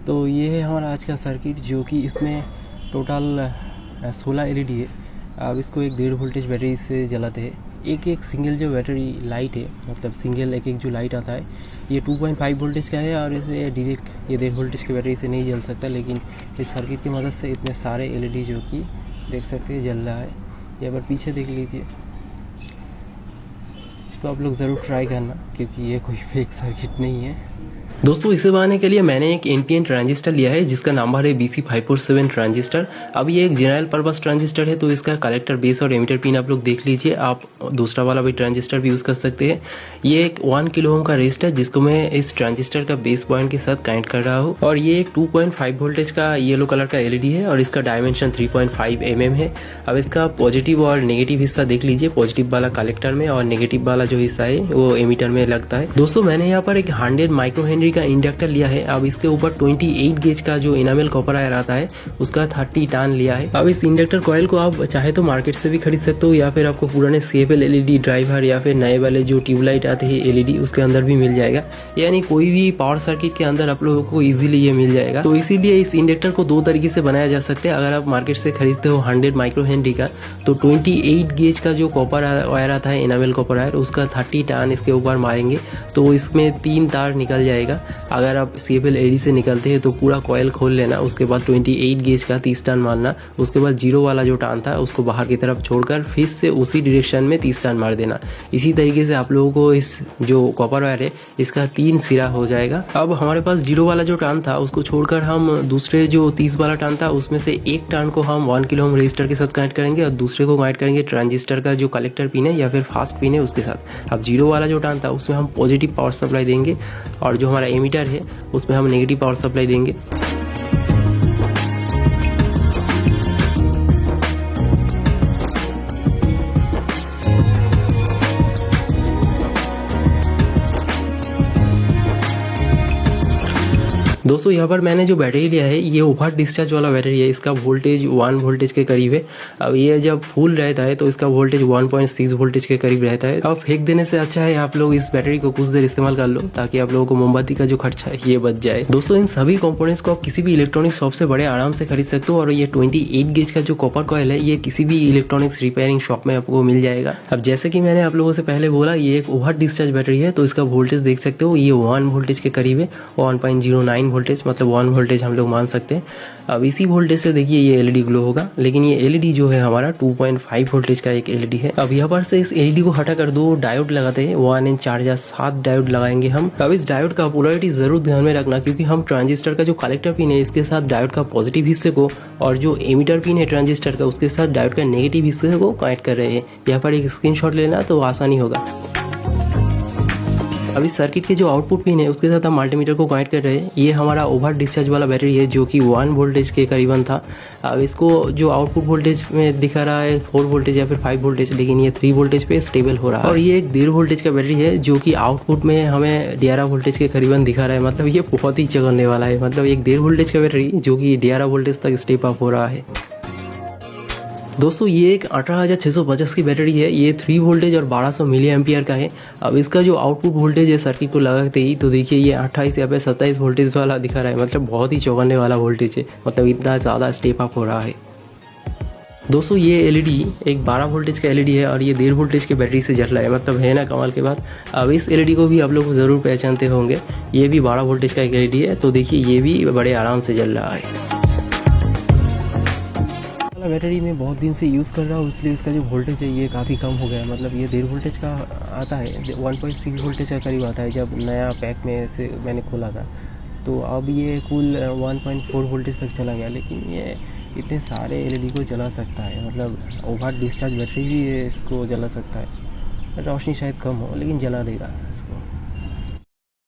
तो ये है हमारा आज का सर्किट, जो कि इसमें टोटल 16 एलईडी है। अब इसको एक 1.5 वोल्टेज बैटरी से जलाते हैं। एक सिंगल जो बैटरी लाइट है, मतलब सिंगल एक जो लाइट आता है, ये 2.5 वोल्टेज का है और इसे डायरेक्ट ये 1.5 वोल्टेज की बैटरी से नहीं जल सकता। लेकिन इस सर्किट की मदद से इतने सारे एलईडी जो कि देख सकते हैं जल रहा है। यहाँ पर पीछे देख लीजिए। तो आप लोग ज़रूर ट्राई करना, क्योंकि ये कोई फेक सर्किट नहीं है। दोस्तों, इसे बनाने के लिए मैंने एक एनपीएन ट्रांजिस्टर लिया है जिसका नंबर है BC547 ट्रांजिस्टर। अब ये एक जनरल पर्पस ट्रांजिस्टर है, तो इसका कलेक्टर, बेस और एमिटर पिन आप लोग देख लीजिए। आप दूसरा वाला भी ट्रांजिस्टर भी यूज़ कर सकते हैं। ये एक 1 किलो ओम का रेजिस्टर जिसको मैं इस ट्रांजिस्टर का बेस पॉइंट के साथ कनेक्ट कर रहा हूँ। और ये एक 2.5 वोल्टेज का येलो कलर का एलईडी है और इसका डायमेंशन 3.5 mm है। अब इसका पॉजिटिव और नेगेटिव हिस्सा देख लीजिए। पॉजिटिव वाला कलेक्टर में और नेगेटिव वाला जो हिस्सा है वो एमिटर में लगता है। दोस्तों, मैंने यहाँ पर एक 100 माइक्रो हेनरी का इंडक्टर लिया है। अब इसके ऊपर 28 गेज का जो इनामेल कॉपर आयर आता है उसका 30 टन लिया है। अब इस इंडक्टर कॉइल को आप चाहे तो मार्केट से भी खरीद सकते हो, या फिर आपको पुराने CFL एलईडी ड्राइवर या फिर नए वाले जो ट्यूबलाइट आते हैं एलईडी, उसके अंदर भी मिल जाएगा। यानी कोई भी पावर सर्किट के अंदर आप लोगों को इजीली ये मिल जाएगा। तो इसीलिए इस इंडक्टर को 2 तरीके से बनाया जा सकता है। अगर आप मार्केट से खरीदते हो 100 माइक्रो हेनरी का, तो 28 गेज का जो कॉपर वायर आता है, इनामेल कॉपर वायर, उसका 30 टन इसके ऊपर मारेंगे तो इसमें 3 तार निकल जाएगा। अगर आप CFL एडी से निकलते हैं तो पूरा कॉयल खोल लेना, उसके बाद 28 गेज का 30 टन मारना, उसके बाद जीरो वाला जो टर्न था उसको बाहर की तरफ छोड़कर फिर से उसी डायरेक्शन में 30 टन मार देना। इसी तरीके से आप लोगों को इस जो कॉपर वायर है इसका 3 सिरा हो जाएगा। अब हमारे पास जीरो वाला जो टर्न था उसको छोड़कर हम दूसरे जो 30 वाला टर्न था उसमें से एक टर्न को हम 1 किलो ओम रेजिस्टर के साथ कनेक्ट करेंगे और दूसरे को कनेक्ट करेंगे ट्रांजिस्टर का जो कलेक्टर पिन है या फिर फास्ट पिन है उसके साथ। अब जीरो वाला जो टर्न था उसमें हम पॉजिटिव पावर सप्लाई देंगे और जो हमारा एमीटर है उसमें हम नेगेटिव पावर सप्लाई देंगे। दोस्तों, यहाँ पर मैंने जो बैटरी लिया है ये ओवर डिस्चार्ज वाला बैटरी है। इसका वोल्टेज 1 वोल्टेज के करीब है। अब ये जब फुल रहता है तो इसका वोल्टेज 1.6 वोल्टेज के करीब रहता है। अब फेंक देने से अच्छा है आप लोग इस बैटरी को कुछ देर इस्तेमाल कर लो, ताकि आप लोगों को मोमबत्ती का जो खर्चा है ये बच जाए। दोस्तों, इन सभी कंपोनेंट्स को आप किसी भी इलेक्ट्रॉनिक्स शॉप से बड़े आराम से खरीद सकते हो। और ये 28 गेज का जो कॉपर कॉयल है ये किसी भी इलेक्ट्रॉनिक्स रिपेयरिंग शॉप में आपको मिल जाएगा। अब जैसे कि मैंने आप लोगों से पहले बोला, ये एक ओवर डिस्चार्ज बैटरी है, तो इसका वोल्टेज देख सकते हो ये 1 वोल्टेज के करीब है। 1.09 वोल्टेज, मतलब 1 वोल्टेज हम लोग मान सकते हैं। अब इसी वोल्टेज से देखिए ये एलईडी ग्लो होगा, लेकिन ये एलईडी जो है हमारा 2.5 वोल्टेज का एक एलईडी है। अब यहाँ पर से इस एलईडी को हटाकर 2 डायोड लगाते हैं। 1 4 या 7 डायोड लगाएंगे हम। अब इस डायोड का पोलैरिटी जरूर ध्यान में रखना, क्योंकि हम ट्रांजिस्टर का जो कलेक्टर पिन है इसके साथ डायोड का पॉजिटिव हिस्से को और जो एमीटर पिन है ट्रांजिस्टर का उसके साथ डायोड का नेगेटिव हिस्से को कनेक्ट कर रहे हैं। यहाँ पर एक स्क्रीनशॉट लेना तो आसानी होगा। अब इस सर्किट के जो आउटपुट पिन है उसके साथ हम मल्टीमीटर को कनेक्ट कर रहे हैं। ये हमारा ओवर डिस्चार्ज वाला बैटरी है जो कि 1 वोल्टेज के करीबन था। अब इसको जो आउटपुट वोल्टेज में दिखा रहा है 4 वोल्टेज या फिर 5 वोल्टेज, लेकिन ये 3 वोल्टेज पे स्टेबल हो रहा है। और ये एक 1.5 वोल्टेज का बैटरी है जो कि आउटपुट में हमें 11 वोल्टेज के करीबन दिखा रहा है। मतलब ये बहुत ही चलने वाला है। मतलब एक 1.5 वोल्टेज का बैटरी जो कि 11 वोल्टेज तक स्टेप अप हो रहा है। दोस्तों, ये एक 18650 की बैटरी है। ये 3 वोल्टेज और 1200 मिली एम्पियर का है। अब इसका जो आउटपुट वोल्टेज है सर्किट को लगाते ही तो देखिए ये 28 या फिर 27 वोल्टेज वाला दिखा रहा है। मतलब बहुत ही चौंकाने वाला वोल्टेज है। मतलब इतना ज़्यादा स्टेप अप हो रहा है। दोस्तों, ये एलईडी एक 12 वोल्टेज का एलईडी है और ये 1.5 वोल्टेज की बैटरी से जल रहा है। मतलब है ना कमाल के बात। अब इस एलईडी को भी आप लोग ज़रूर पहचानते होंगे। ये भी 12 वोल्टेज का एक एलईडी है। तो देखिए ये भी बड़े आराम से जल रहा है। बैटरी में बहुत दिन से यूज़ कर रहा हूँ, इसलिए इसका जो वोल्टेज है ये काफ़ी कम हो गया है। मतलब ये 1.5 वोल्टेज का आता है, 1.6 वोल्टेज का करीब आता है जब नया पैक में से मैंने खोला था। तो अब ये कुल 1.4 वोल्टेज तक चला गया। लेकिन ये इतने सारे एलईडी को जला सकता है। मतलब ओवर डिस्चार्ज बैटरी भी इसको जला सकता है। रोशनी शायद कम हो लेकिन जला देगा इसको।